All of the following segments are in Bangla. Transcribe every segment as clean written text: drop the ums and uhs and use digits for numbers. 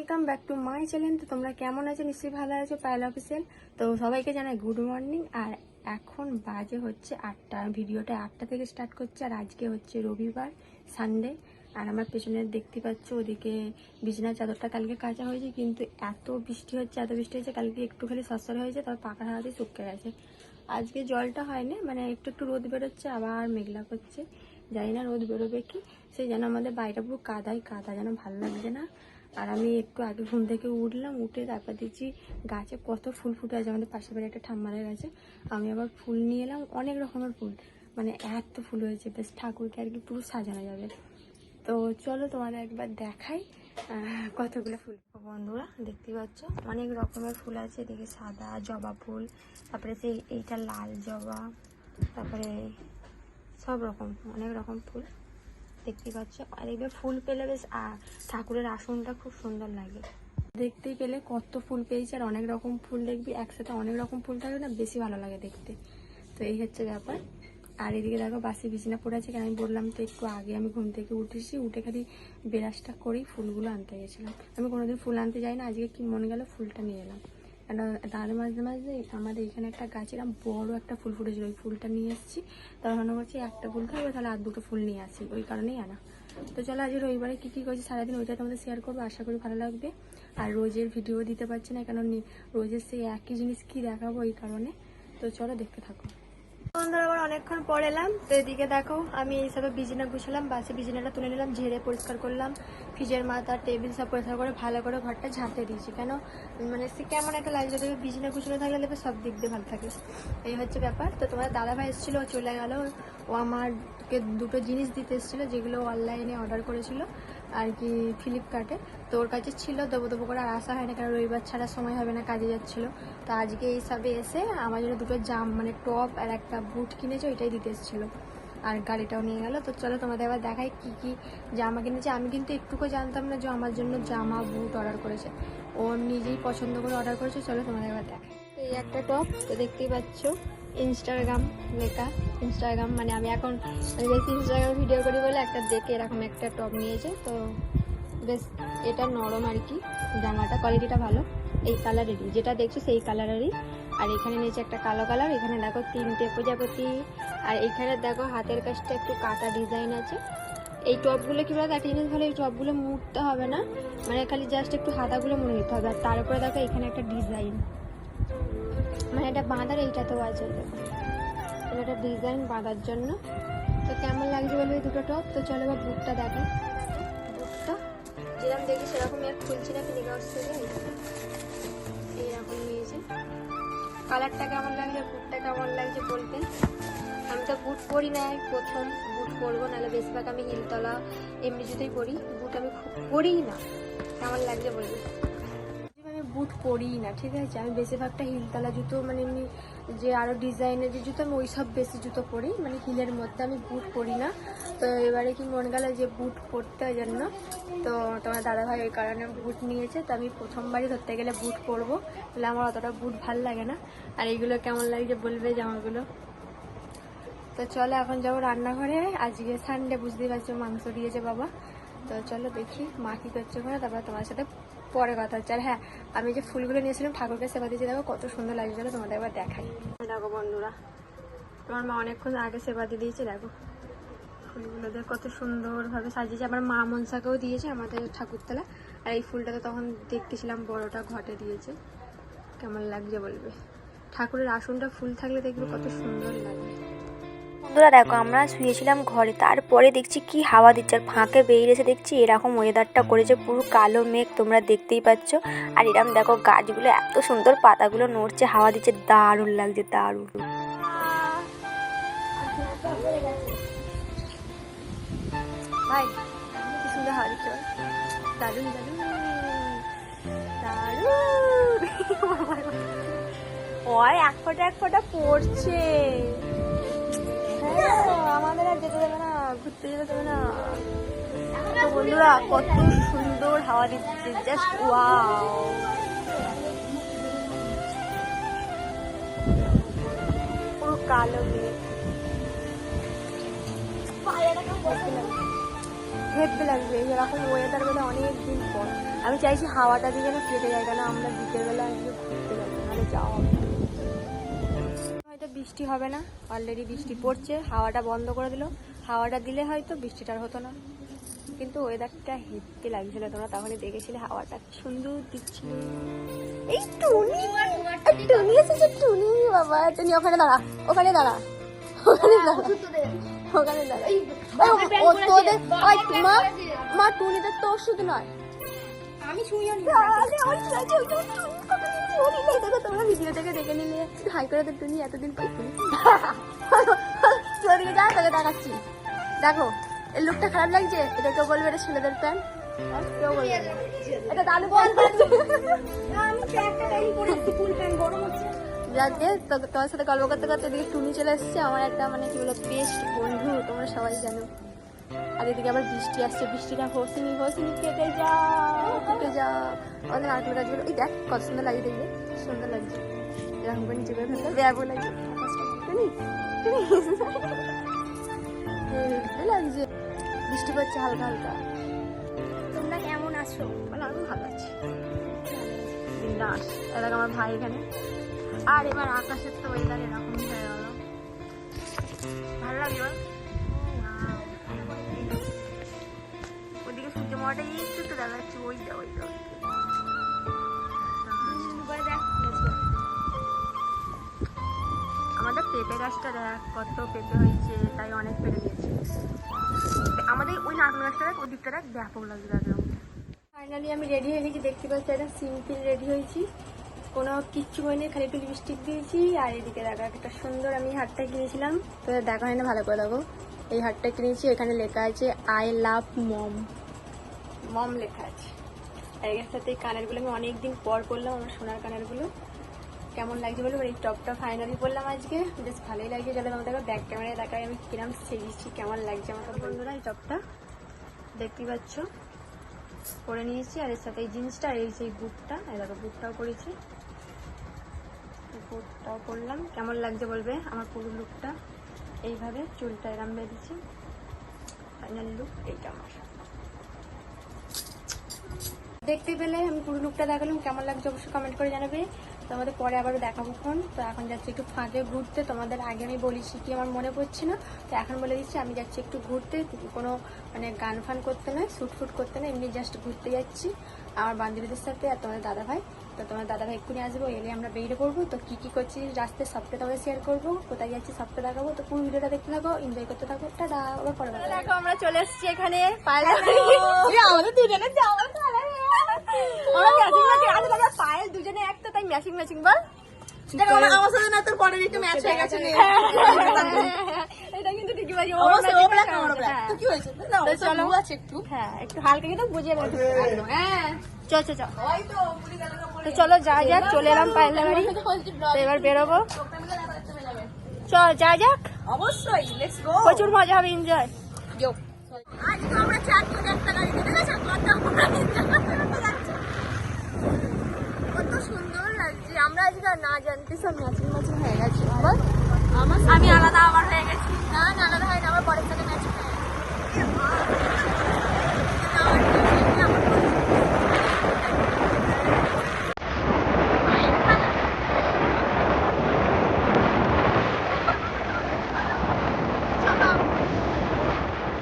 Welcome back to my channel. তো তোমরা কেমন আছো? নিশ্চয়ই ভালো আছো। পায়েল অফিসিয়াল। তো সবাইকে জানাই গুড মর্নিং। আর এখন বাজে হচ্ছে 8টা। ভিডিওটা 8টা থেকে স্টার্ট করছে। আর আজকে হচ্ছে রবিবার, সানডে। আর আমার পেছনে দেখতে পাচ্ছ ওদিকে বিছানার চাদরটা কালকে কাচা হয়েছে, কিন্তু এত বৃষ্টি হচ্ছে কালকে একটু খালি সরসর হয়েছে, তবে পাখার হাওয়াতে শুকিয়ে গেছে। আজকে জলটা হয়নি, মানে একটু একটু রোদ বেরোচ্ছে, আবার মেঘলা করছে। জানি না রোদ বেরোবে কি, সেই যেন আমাদের বাড়িটা পুরো কাদাই কাদা, যেন ভালো লাগছে না। আর আমি একটু আগে ঘুম থেকে উঠলাম, উঠে তারপর দেখছি গাছে কত ফুল ফুটে আছে। আমাদের পাশের বাড়ি একটা ঠাম্মাদের গাছে আমি আবার ফুল নিয়ে এলাম, অনেক রকমের ফুল, মানে এত ফুল হয়েছে, বেশ ঠাকুরকে আর কি পুরো সাজানো যাবে। তো চলো তোমাদের একবার দেখাই কতগুলো ফুল। বন্ধুরা দেখতে পাচ্ছ অনেক রকমের ফুল আছে, এদিকে সাদা জবা ফুল, তারপরে সেই এইটা লাল জবা, তারপরে সব রকম অনেক রকম ফুল দেখতে পাচ্ছ। আর এবার ফুল পেলে বেশ ঠাকুরের আসনটা খুব সুন্দর লাগে। দেখতেই পেলে কত ফুল পেয়েছে, আর অনেক রকম ফুল দেখবি একসাথে অনেক রকম ফুল থাকলে না বেশি ভালো লাগে দেখতে। তো এই হচ্ছে ব্যাপার। আর এদিকে দেখো বাসি বিছানা পড়ে আছে, কেন আমি বললাম তো একটু আগে আমি ঘুম থেকে উঠেছি, উঠে খালি বেরাসটা করেই ফুলগুলো আনতে গেছিলাম। আমি কোনোদিন ফুল আনতে যাই না, আজকে কি মনে গেল ফুলটা নিয়ে এলাম। কেন তার মাঝে মাঝে আমাদের এখানে একটা গাছ এরকম বড় একটা ফুল ফুটেছিল, ওই ফুলটা নিয়ে এসেছি। তার মনে করছি একটা ফুল থাকবে, তাহলে আর দুটো ফুল নিয়ে আসি, ওই কারণেই আনা। তো চলো আজ রবিবারে কী কী করছি সারাদিন ওইটা তোমাদের শেয়ার করবো, আশা করি ভালো লাগবে। আর রোজের ভিডিও দিতে পারছি না, কারণ রোজের সেই একই জিনিস কি দেখাবো, এই কারণে। তো চলো দেখতে থাকো। বন্ধুরা আবার অনেকক্ষণ পর এলাম। তো এদিকে দেখো আমি এইসবে বিছানা গুছালাম, বাসে বিছানাটা তুলে নিলাম, ঝেড়ে পরিষ্কার করলাম, ফ্রিজের মাথা টেবিল সব পরিষ্কার করে ভালো করে ঘরটা ঝাঁটতে দিয়েছি। কেন মানে সে কেমন একটা লাগছে, দেখবে বিছানা গুছানো থাকলে দেখবে সব দিক দিয়ে ভালো থাকে। এই হচ্ছে ব্যাপার। তো তোমার দাদাভাই এসেছিলো, ও চলে গেল। ও আমাকে দুটো জিনিস দিতে এসেছিলো, যেগুলো অনলাইনে অর্ডার করেছিল আর কি, ফ্লিপকার্টে। তো ওর কাছে ছিল, দেবো করে আর আসা হয় না, কারণ রবিবার ছাড়া সময় হবে না, কাজে যাচ্ছিলো। তো আজকে এই সবে এসে আমার জন্য দুটো মানে টপ আর একটা বুট কিনেছে, ওইটাই দিতে এসেছিলো। আর গাড়িটাও নিয়ে গেল। তো চলো তোমাদের আবার দেখাই কি কি জামা কিনেছে। আমি কিন্তু একটুকু জানতাম না যে আমার জন্য জামা বুট অর্ডার করেছে, ও নিজেই পছন্দ করে অর্ডার করেছে। চলো তোমাদের আবার দেখাই। এই একটা টপ, তো দেখতেই পাচ্ছ ইনস্টাগ্রাম লেখা। ইনস্টাগ্রাম মানে আমি এখন বেশি ইনস্টাগ্রাম ভিডিও করি বলে একটা দেখে এরকম একটা টপ নিয়েছে। তো বেশ এটা নরম আর কি, জামাটা কোয়ালিটিটা ভালো। এই কালারেরই, যেটা দেখছো সেই কালারেরই। আর এখানে নিচে একটা কালো কালার, এখানে দেখো 3টে প্রজাপতি। আর এখানে দেখো হাতের কাজটা একটু কাটা ডিজাইন আছে। এই টপগুলো কি বলতো একটা জিনিস ভালো, এই টপগুলো মুড়তে হবে না, মানে খালি জাস্ট একটু হাতাগুলো মুড়ে নিতে হবে। আর তার উপরে দেখো এখানে একটা ডিজাইন, মানে এটা বাঁধার এইটাতেও আছে, দেখো একটা ডিজাইন বাঁধার জন্য। তো কেমন লাগছে বলবে এই দুটো টপ। তো চলো এবার বুটটা দেখো। বুটটা যেরকম দেখি সেরকমই আর খুলছি না, ফিনিগার্স থেকে এইরকম নিয়েছে। কালারটা কেমন লাগছে, বুটটা কেমন লাগছে বলবেন। আমি তো বুট পরি না, প্রথম বুট পরবো, নাহলে বেশিরভাগ আমি হিলতলা এমনি জুতোই পরি, বুট আমি পরিই না। কেমন লাগছে বলবে। আমি বুট পরিই না, ঠিক আছে। আমি বেশিরভাগটা হিলতলা জুতো, মানে এমনি যে আরও ডিজাইনের যে জুতো, আমি ওই সব বেশি জুতো পরি, মানে হিলের মধ্যে আমি বুট পরি না। তো এবারে কি মন গেল যে বুট পরতে, ওই জন্য তো তোমার দাদাভাই ওই কারণে বুট নিয়েছে। তো আমি প্রথমবারই ধরতে গেলে বুট পরবো, তাহলে আমার অতটা বুট ভাল লাগে না। আর এইগুলো কেমন লাগছে বলবে জামাগুলো। তো চলো এখন যাবো রান্নাঘরে, আজকে সানডে বুঝতেই পারছো, মাংস দিয়েছে বাবা। তো চলো দেখি মা কী করছে ওখানে, তারপর তোমার সাথে পরে কথা হচ্ছে। আর হ্যাঁ, আমি যে ফুলগুলো নিয়েছিলাম ঠাকুরকে সেবা দিয়েছি, দেখো কত সুন্দর লাগছে। চলো তোমাদের একবার দেখাই। দেখো বন্ধুরা, তোমার মা অনেকক্ষণ আগে সেবা দিয়ে দিয়েছে, দেখো ফুলগুলো দিয়ে কত সুন্দরভাবে সাজিয়েছে। আবার মা মনসাকেও দিয়েছে আমাদের ঠাকুরতলা। আর এই ফুলটা তো তখন দেখতেছিলাম বড়টা ঘটে দিয়েছে। কেমন লাগছে বলবে। ঠাকুরের আসনটা ফুল থাকলে দেখবে কত সুন্দর লাগে। বন্ধুরা দেখো আমরা শুয়েছিলাম ঘরে, তারপরে দেখছি কি হাওয়া দিচ্ছে, আর ফাঁকে বেরিয়ে এসে দেখছি এরকম ওয়েদারটা করেছে, পুরো কালো মেঘ, তোমরা দেখতেই পাচ্ছ। আর এরকম দেখো গাছগুলো এত সুন্দর পাতাগুলো নড়ছে, হাওয়া দিচ্ছে, দারুণ লাগছে, দারুণ। ভাই কি সুন্দর হাওয়া দিচ্ছে, দারুণ দারুণ দারুণ। ওর এক ফোঁটা পড়ছে। আমাদের আর যেতে দেবে না, ঘুরতে যেতে দেবে না। তো বন্ধুরা কত সুন্দর হাওয়া দিচ্ছে, জাস্ট ওয়াও। পুরো কালো মেঘ। হেঁটতে লাগবে এরকম ওয়েদার বেলা অনেক দিন পর। আমি চাইছি হাওয়াটা দিয়ে যেন কেটে যায়, কেন আমরা বিকেলবেলা একটু ঘুরতে যাবো, নাহলে যাওয়া হবে না। হয়তো বৃষ্টি হবে না, অলরেডি বৃষ্টি পড়ছে, হাওয়াটা বন্ধ করে দিল। হাওয়াটা দিলে হয়তো বৃষ্টিটা আর হতো না, কিন্তু ওয়েদারটা হেঁটতে লাগছিল, তোমরা তখনই দেখেছিলে হাওয়াটা কি সুন্দর দিচ্ছিল। এই টুনি, টুনি এসেছে, টুনি বাবা, টুনি ওখানে দাঁড়া, ওখানে দাঁড়া, ওখানে দাঁড়া, ওখানে দাঁড়া। ও তোদের মা, মা টুনিদের তো ওষুধ নয়, আমি শুই তোমরা ভিডিও থেকে দেখে নিলে হাই করে তো টুনি এতদিন পর তোদিকে যা, তোকে দেখাচ্ছি। দেখো এই লুকটা খারাপ লাগছে, এটা কেউ বলবে এটা ছেলেদের প্যান্ট, কেউ বলবে না। এটা দাদু যাকে তোমার সাথে গল্প করতে করতে এদিকে টুনি চলে এসছে, আমার একটা মানে কি বলো বেস্ট বন্ধু, তোমরা সবাই জানো। আর এদিকে আবার বৃষ্টি আসছে, বৃষ্টিটা হসিনি হসিনি, কেটে যা কেটে যা। আমাদের নারকেল গাছগুলো ওই দেখ কত সুন্দর লাগে, দেখবে সুন্দর লাগছে, এরকম করে নিচে করে ফেলতে ব্যাগও লাগছে, টুনি টুনি লাগছে, বৃষ্টি পড়ছে হালকা হালকা। তোমরা কেমন আছো? বলো আমি ভালো আছি, বিন্দাস। এলাকা আমার ভাই এখানে। আর এবার আকাশের তো ওয়েদার এরকমই হয়ে গেল, ভালো লাগলো। ওদিকে সূর্য মামাটা একটু একটু দেখা যাচ্ছে, ওইটা ওইটা আমাদের পেঁপে গাছটা দেখ কত পেঁপে হয়েছে, তাই অনেক পেরে দিয়েছে। আমাদের ওই নারকেল গাছটা দেখ, ওই দিকটা দেখ, ব্যাপক লাগছে একদম। ফাইনালি আমি রেডি হয়ে গেছি, দেখতে পাচ্ছি একদম সিম্পল রেডি হয়েছি, কোনো কিচ্ছু হয়নি, খালি একটু লিপস্টিক দিয়েছি। আর এদিকে দেখো একটা সুন্দর আমি হারটা কিনেছিলাম, তো দেখা হয় না, ভালো করে দেখো এই হারটা কিনেছি, এখানে লেখা আছে আই লাভ মম, মম লেখা আছে। আর এর সাথে এই কানেরগুলো আমি অনেকদিন পর করলাম, আমার সোনার কানেরগুলো। কেমন লাগছে বলো, এই টপটা ফাইনালি পরলাম আজকে, বেশ ভালোই লাগছে। চলো তোমার দেখো ব্যাক ক্যামেরায় দেখাই আমি কিরম সেজেছি, কেমন লাগছে আমার বন্ধুরা। এই টপটা দেখতেই পাচ্ছ পরে নিয়েছি, আর এর সাথে এই জিন্সটা, এই সেই বুটটা, এই দেখো বুটটাও করেছি, বুটটাও করলাম। কেমন লাগছে বলবে আমার পুরো লুকটা, এইভাবে চুলটা এরম বেঁধেছি, ফাইনাল লুক এইটা আমার। দেখতে পেলে আমি পুরো লুকটা দেখালাম, কেমন লাগছে অবশ্যই কমেন্ট করে জানাবে। তোমাদের পরে আবারও দেখাবো ফোন। তো এখন যাচ্ছি একটু ফাঁকে ঘুরতে, তোমাদের আগে আমি বলেছি কি আমার মনে পড়ছে না, তো এখন বলে দিচ্ছি আমি যাচ্ছি একটু ঘুরতে, কোনো মানে গান ফান করতে নয়, শ্যুট ফুট করতে নয়, এমনি জাস্ট ঘুরতে যাচ্ছি আমার বান্ধবীদের সাথে আর তোমাদের দাদা ভাই। তো তোমার দাদা ভাই এক্ষুনি আসবো, এলে আমরা বেরিয়ে পড়বো। তো কি কি করছি রাস্তায় সবটা তোমাদের শেয়ার করবো, কোথায় যাচ্ছি সবটা দেখাবো। তো পুরো ভিডিওটা দেখতে থাকো, এনজয় করতে থাকো, টাটা। আবার পরে দেখো আমরা চলে এসেছি এখানে, আমাদের দুজনে যাওয়া পায়েল দুজনে একটা, তাই ম্যাচিং ম্যাচিং বল। আমার সাথে না তোর পরে একটু ম্যাচ হয়ে গেছে, এটা কিন্তু ঠিকই বাজি। কি হয়েছে চলো আছে একটু, হ্যাঁ একটু হালকা কিন্তু বুঝিয়ে বলছি। হ্যাঁ চল চল চল, তো চলো যা যাক, চলে এলাম পায়েলের বাড়ি, তো এবার বেরোবো, চল যা যাক। অবশ্যই লেটস গো, প্রচুর মজা হবে, এনজয়। আজকে আমরা চারজন একটা গাড়িতে, দেখেছো কত সুন্দর লাগছে। আমরা আজকে না জানতে সব ম্যাচিং ম্যাচিং হয়ে গেছে, আমি আলাদা আবার হয়ে গেছি। না না আলাদা হয় না, আমার পরের সাথে ম্যাচিং হয়ে গেছে।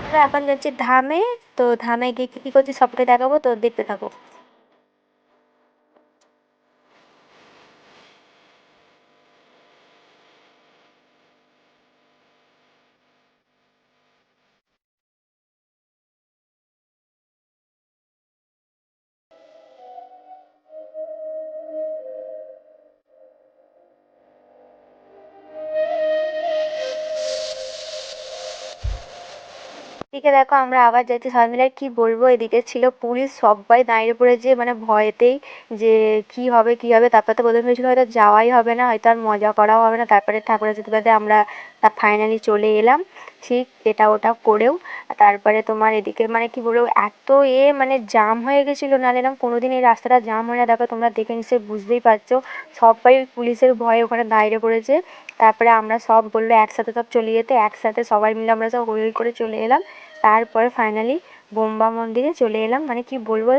আমরা এখন যাচ্ছি ধামে, তো ধামে গিয়ে কী কী করছি সবটাই দেখাবো, তো দেখতে থাকো। এদিকে দেখো আমরা আবার যাচ্ছি সবাই মিলে, আর কি বলবো, এদিকে ছিল পুলিশ, সবাই দাঁড়িয়ে পড়েছে মানে ভয়েতেই, যে কি হবে কি হবে। তারপর তো প্রথমে হয়েছিল হয়তো যাওয়াই হবে না, হয়তো আর মজা করাও হবে না, তারপরে ঠাকুরের আশীর্বাদে আমরা তা ফাইনালি চলে এলাম, ঠিক এটা ওটা করেও। তারপরে তোমার এদিকে মানে কি বলবো, এত মানে জাম হয়ে গেছিলো, নাহলে এরকম কোনোদিন এই রাস্তাটা জাম হয় না। দেখো তোমরা দেখে নিশ্চয়ই বুঝতেই পারছো, সবাই পুলিশের ভয়ে ওখানে দাঁড়িয়ে পড়েছে। তারপরে আমরা সব বললো একসাথে সব চলে যেতে, একসাথে সবাই মিলে আমরা সব হই হই করে চলে এলাম। তারপরে ফাইনালি বোম্বা মন্দিরে চলে এলাম। মানে কি বলবো,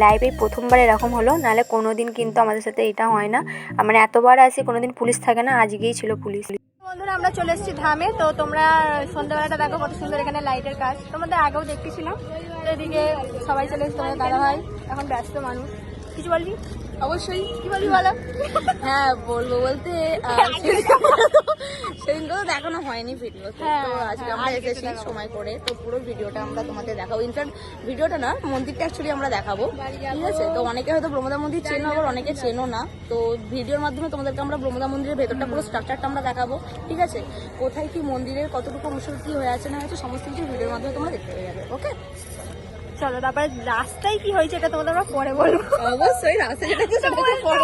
লাইভে প্রথমবার এরকম হলো, নাহলে কোনো দিন কিন্তু আমাদের সাথে এটা হয় না। মানে এতবার আসি কোনো দিন পুলিশ থাকে না, আজকেই ছিল পুলিশ। বন্ধুরা আমরা চলে এসেছি ধামে। তো তোমরা সন্ধ্যাবেলাটা দেখো কত সুন্দর এখানে লাইটের কাজ, তোমাদের আগেও দেখতেছিলাম। তো এদিকে সবাই চলে এসেছে, তোমাদের দাদা ভাই এখন ব্যস্ত মানুষ। কিছু বলবি? অবশ্যই কি বলবি বলো। হ্যাঁ বলবো বলতে সেদিন তো দেখানো হয়নি ভিডিও, তো আজকে আমরা এসেছি সময় করে, তো পুরো ভিডিওটা আমরা তোমাদের দেখাবো। ইনফ্যাক্ট ভিডিওটা না, মন্দিরটা অ্যাকচুয়ালি আমরা দেখাবো, ঠিক আছে? তো অনেকে হয়তো ব্রহ্মদা মন্দির চেনো, আবার অনেকে চেনো না। তো ভিডিওর মাধ্যমে তোমাদেরকে আমরা ব্রহ্মদা মন্দিরের ভেতরটা পুরো স্ট্রাকচারটা আমরা দেখাবো, ঠিক আছে? কোথায় কি মন্দিরের কতটুকু অংশ কি হয়ে আছে না হয়েছে সমস্ত কিছু ভিডিওর মাধ্যমে তোমরা দেখতে পেয়ে যাবে। ওকে চলো, তারপরে রাস্তায় কি হয়েছে এটা তোমাদের আমরা পরে বলবো। অবশ্যই রাস্তা যেটা সেটা তো পরে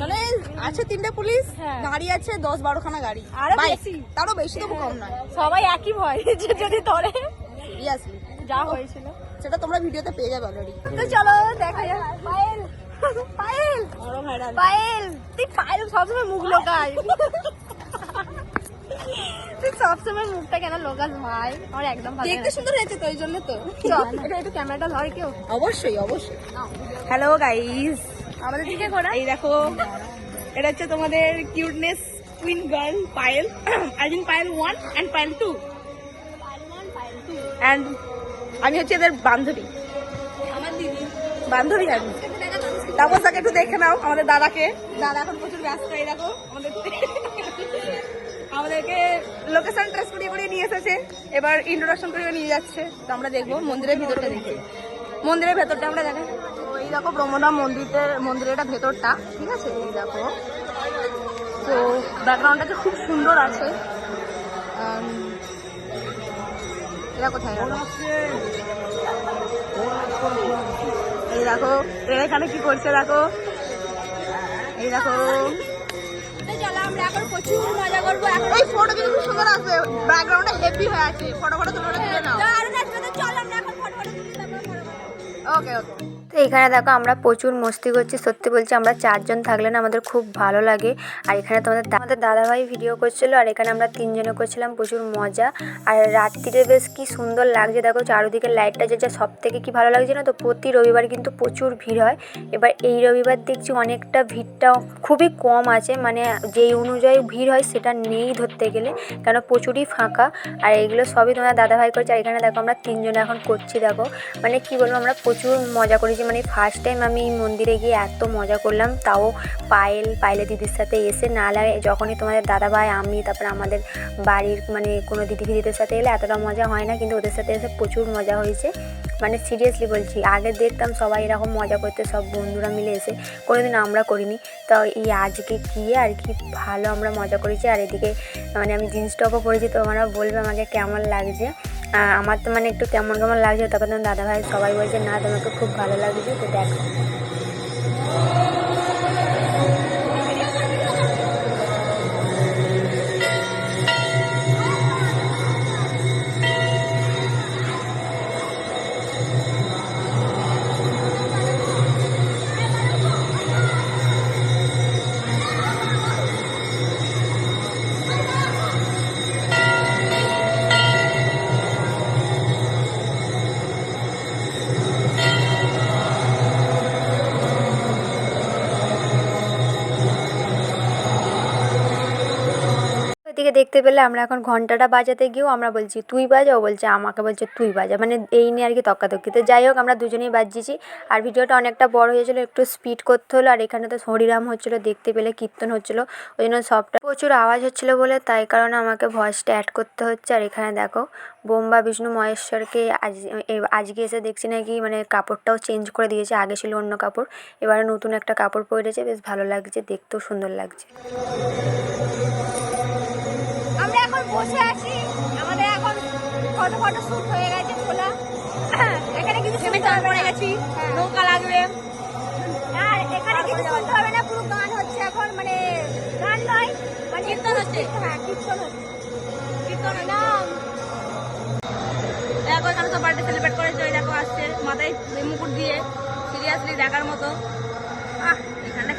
মানে আছে 3টে পুলিশ, গাড়ি আছে 10-12 খানা গাড়ি, আরো বাইক, বেশি। তারও বেশি তো কম নয়। সবাই একই ভয় যে যদি ধরে সিরিয়াসলি যা হয়েছিল সেটা তোমরা ভিডিওতে পেয়ে যাবে অলরেডি। তো চলো দেখা যাক। পায়েল পায়েল বড় ভাইরাল পায়েল, তুই পায়েল সবসময় মুখ লোকাল, তুই সবসময় মুখটা কেন লোকাল ভাই? আমার একদম ভালো দেখতে সুন্দর হয়েছে তো, এই জন্য তো। চল এটা একটু ক্যামেরাটা ধর কেউ। অবশ্যই অবশ্যই। হ্যালো গাইস, আমাদের দিকে ঘোরা। এই দেখো এটা হচ্ছে তোমাদের cuteness queen girl Payel. I mean Payel 1 and Payel 2 and আমি হচ্ছে এদের বান্ধবী, আমার দিদি বান্ধবী আমি। তারপর তাকে একটু দেখে নাও আমাদের দাদাকে। দাদা এখন প্রচুর ব্যস্ত। এই দেখো আমাদেরকে লোকেশন ট্রেস করিয়ে নিয়ে এসেছে, এবার ইন্ট্রোডাকশন করে নিয়ে যাচ্ছে। তো আমরা দেখবো মন্দিরের ভিতরটা, দেখি মন্দিরের ভেতরটা আমরা দেখাই। তো এই দেখো ব্রহ্মদা মন্দিরের এটা ভেতরটা, ঠিক আছে? এই দেখো, তো ব্যাকগ্রাউন্ডটা খুব সুন্দর আছে। এরা কোথায় গেল? এই দেখো এরা এখানে কি করছে, দেখো এই দেখো। চলো আমরা এখন প্রচুর মজা করবো। এই ফটো কিন্তু খুব সুন্দর আসবে, ব্যাকগ্রাউন্ডটা হেভি হয়ে আছে। ফটো তুলে নাও। চলো আমরা এখন ফটো তুলি, তারপর ওকে ওকে। তো এখানে দেখো আমরা প্রচুর মস্তি করছি, সত্যি বলছি আমরা 4 জন থাকলে না আমাদের খুব ভালো লাগে। আর এখানে আমাদের দাদাভাই ভিডিও করছিল, আর এখানে আমরা 3 জনে করছিলাম, প্রচুর মজা। আর রাত্রিরে বেশ কি সুন্দর লাগছে দেখো, চারদিকে লাইটটা যে সব থেকে কি ভালো লাগছে না। তো প্রতি রবিবার কিন্তু প্রচুর ভিড় হয়। এবার এই রবিবার দেখছি অনেকটা ভিড়টা খুবই কম আছে, মানে যেই অনুযায়ী ভিড় হয় সেটা নেই ধরতে গেলে, কেন প্রচুরই ফাঁকা। আর এগুলো সবই তোমার দাদাভাই করছে। আর এখানে দেখো আমরা 3 জনে এখন করছি, দেখো মানে কি বলবো, আমরা প্রচুর মজা করেছি। মানে ফার্স্ট টাইম আমি মন্দিরে গিয়ে এত মজা করলাম, তাও পায়েলের দিদির সাথে এসে। নাহলে যখনই তোমাদের দাদাভাই, আমি, তারপরে আমাদের বাড়ির মানে কোনো দিদি ফিদিদের সাথে এলে এতটা মজা হয় না, কিন্তু ওদের সাথে এসে প্রচুর মজা হয়েছে। মানে সিরিয়াসলি বলছি, আগে দেখতাম সবাই এরকম মজা করতে, সব বন্ধুরা মিলে এসে, কোনোদিন আমরা করিনি। তো এই আজকে গিয়ে আর কি ভালো আমরা মজা করেছি। আর এদিকে মানে আমি জিন্স টপও পরেছি, তো তোমরা বলবে আমাকে কেমন লাগছে। আমার তো মানে একটু কেমন লাগছে, তখন দাদাভাই সবাই বলছে না তোমাকে খুব ভালো লাগছে। তো দেখো এদিকে দেখতে পেলে আমরা এখন ঘন্টাটা বাজাতে গিয়েও আমরা বলছি তুই বাজা, ও বলছে আমাকে বলছে তুই বাজা, মানে এই নিয়ে আর কি তক্কাতক্কি। তো যাই হোক আমরা দুজনেই বাজিয়েছি। আর ভিডিওটা অনেকটা বড় হয়েছিল, একটু স্পিড করতে হলো। আর এখানে তো হরিরাম হচ্ছিলো, দেখতে পেলে কীর্তন হচ্ছিলো, ওই জন্য সবটা প্রচুর আওয়াজ হচ্ছিলো বলে তাই কারণে আমাকে ভয়েসটা অ্যাড করতে হচ্ছে। আর এখানে দেখো বোম্বা বিষ্ণু মহেশ্বরকে আজকে এসে দেখছি নাকি মানে কাপড়টাও চেঞ্জ করে দিয়েছে, আগে ছিল অন্য কাপড়, এবারে নতুন একটা কাপড় পরেছে, বেশ ভালো লাগছে, দেখতেও সুন্দর লাগছে। আমরা এখন বসে আছি, আমাদের এখন ফটো শুট হয়ে গেছে খোলা। এখানে কিছু শুনতে হবে না, গেছি নৌকা লাগবে। আর এখানে কিছু শুনতে হবে না, পুরো গান হচ্ছে এখন, মানে গান নয় মানে কীর্তন হচ্ছে। হ্যাঁ কীর্তন হচ্ছে, কীর্তন নাম। দেখো এখানে তো বার্থডে সেলিব্রেট করেছে, ওই দেখো আসছে মাথায় মুকুট দিয়ে, সিরিয়াসলি দেখার মতো। এখানে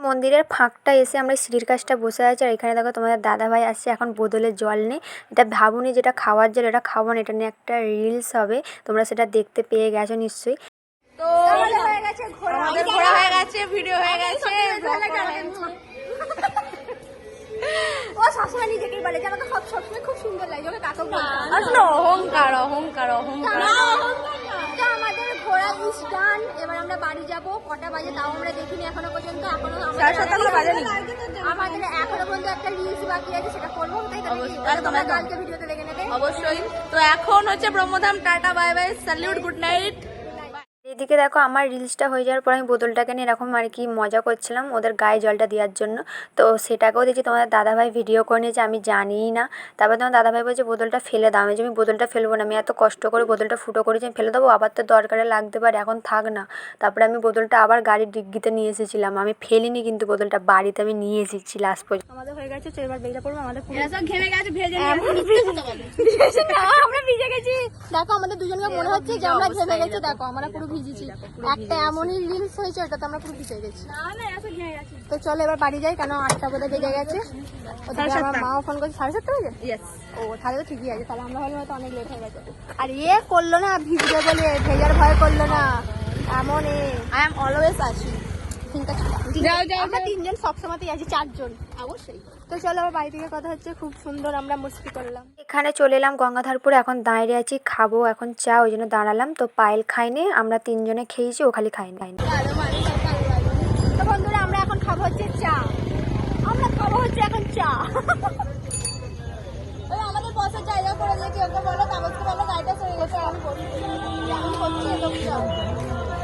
মন্দিরের ফাঁকটা এসে আমরা সিঁড়ির কাছটা বসে আছি, আর এখানে দেখো তোমাদের দাদাভাই আসছে এখন বোতলে জল নেই। এটা ভাবুনি যেটা খাওয়ার জল, এটা খাবো না, এটা নিয়ে একটা রিলস হবে, তোমরা সেটা দেখতে পেয়ে গেছো নিশ্চয়ই। তো আমাদের ঘোরা হয়ে গেছে, ভিডিও হয়ে গেছে। ও সবসময় নিজেকেই বলে জানো তো, সবসময় খুব সুন্দর লাগে, ওকে কাকে বলতে আসলে অহংকার অহংকার অহংকার। তো আমাদের ঘোরা ইস ডান। এবার আমরা বাড়ি যাব, কটা বাজে তাও আমরা দেখিনি এখনো পর্যন্ত। এখনো সাড়ে সাতটা করে বাজেনি। আমাদের এখনো পর্যন্ত একটা রিলস বাকি আছে, সেটা করবো, তাই তো? একদম, তোমরা একদম। কালকে ভিডিওতে দেখে নেবে অবশ্যই। তো এখন হচ্ছে Brahmadham, tata bye bye, salute, good night. এদিকে দেখো আমার রিলসটা হয়ে যাওয়ার পর আমি বোতলটাকে নিয়ে এরকম আর কি মজা করছিলাম ওদের গায়ে জলটা দেওয়ার জন্য। তো সেটাকেও দেখছি তোমাদের দাদাভাই ভিডিও করে নিয়েছে, আমি জানিই না। তারপর তোমার দাদাভাই বলছে বোতলটা ফেলে দাও। আমি বোতলটা ফেলবো না, আমি এত কষ্ট করে বোতলটা ফুটো করেছি, আমি ফেলে দেবো, আবার তো দরকারে লাগতে পারে, এখন থাক না। তারপরে আমি বোতলটা আবার গাড়ির ডিগ্গিতে নিয়ে এসেছিলাম, আমি ফেলিনি কিন্তু বোতলটা বাড়িতে আমি নিয়ে এসেছি লাস্ট পর্যন্ত। আমাদের হয়ে গেছে, তো এবার বেরিয়ে পড়বো। আমাদের সব ঘেমে গেছে, ভেজে আমরা ভিজে গেছি। দেখো আমাদের দুজনকে মনে হচ্ছে যে আমরা ঘেমে গেছি। দেখো আমরা পুরো ভিজেছি। একটা এমনই রিলস হয়েছে, ওটাতে আমরা পুরো ভিজে গেছি। তো চলো এবার বাড়ি যাই, কেন 8টা বোধহয় বেজে গেছে। ওদিকে আমার মাও ফোন করছে 7:30 বাজে। ও তাহলে তো ঠিকই আছে, তাহলে আমরা ভাবলাম হয়তো অনেক লেট হয়ে গেছে। আর করলো না ভিজবে বলে, ভেজার ভয় করলো না। এমন আই এম অলওয়েজ আসি। আমরা 3 জন সবসময়তেই আছি, 4 জন অবশ্যই। তো চলো আবার বাড়ি থেকে কথা হচ্ছে। খুব সুন্দর আমরা মস্তি করলাম। এখানে চলে এলাম গঙ্গাধারপুরে, এখন দাঁড়িয়ে আছি, খাবো এখন চা, ওই জন্য দাঁড়ালাম। তো পায়েল খাইনি, আমরা 3 জনে খেয়েছি, ও খালি খাইনি। তো বন্ধুরা আমরা এখন খাবো হচ্ছে চা। আমরা খাবো হচ্ছে এখন চা। ওই আমাদের বসের জায়গা করে দিয়েছি, ওকে বলো কাগজকে বলো গাড়িটা চলে গেছে, আমি বলছি আমি করছি এরকম।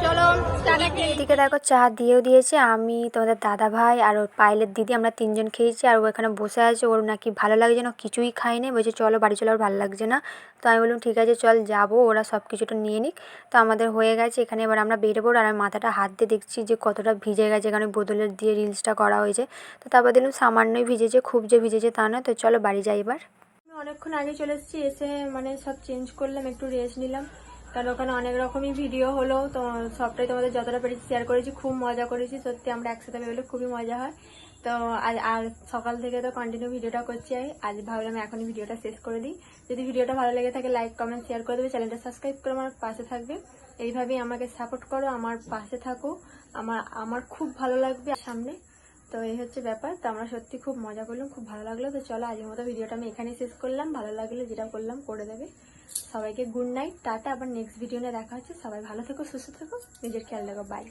চলো এদিকে দেখো চা দিয়েও দিয়েছে, আমি তোমাদের দাদা ভাই আর ওর পায়েলের দিদি আমরা 3 জন খেয়েছি। আর ও এখানে বসে আছে, ওর নাকি ভালো লাগছে না, কিছুই খায়নি, বলছে চলো বাড়ি চলো, আর ভালো লাগছে না। তো আমি বললাম ঠিক আছে চল যাবো, ওরা সব কিছুটা নিয়ে নিক। তো আমাদের হয়ে গেছে, এখানে এবার আমরা বেরোবো। আর আমি মাথাটা হাত দিয়ে দেখছি যে কতটা ভিজে গেছে, এখানে বোতলের দিয়ে রিলসটা করা হয়েছে। তো তারপর দিলাম সামান্যই ভিজেছে, খুব যে ভিজেছে তা নয়। তো চলো বাড়ি যাই এবার। আমি অনেকক্ষণ আগে চলে এসেছি, এসে মানে সব চেঞ্জ করলাম, একটু রেস্ট নিলাম, কারণ ওখানে অনেক রকমই ভিডিও হলো। তো সবটাই তোমাদের যতটা পেরেছি শেয়ার করেছি, খুব মজা করেছি। সত্যি আমরা একসাথে বেরোলে খুবই মজা হয়। তো আর সকাল থেকে তো কন্টিনিউ ভিডিওটা করছি। আজ ভাবলাম এখনই ভিডিওটা শেষ করে দিই। যদি ভিডিওটা ভালো লেগে থাকে লাইক কমেন্ট শেয়ার করে দেবে, চ্যানেলটা সাবস্ক্রাইব করে আমার পাশে থাকবে। এইভাবেই আমাকে সাপোর্ট করো, আমার পাশে থাকো, আমার খুব ভালো লাগবে সামনে। তো এই হচ্ছে ব্যাপার। তো আমরা সত্যি খুব মজা করলাম, খুব ভালো লাগলো। তো চলো আজকের মতো ভিডিওটা আমি এখানেই শেষ করলাম। ভালো লাগলে যেটা করলাম করে দেবে। সবাইকে গুড নাইট, টাটা। আবার নেক্সট ভিডিও নিয়ে দেখা হচ্ছে। সবাই ভালো থেকো, সুস্থ থেকো, নিজের খেয়াল রাখো, বাই।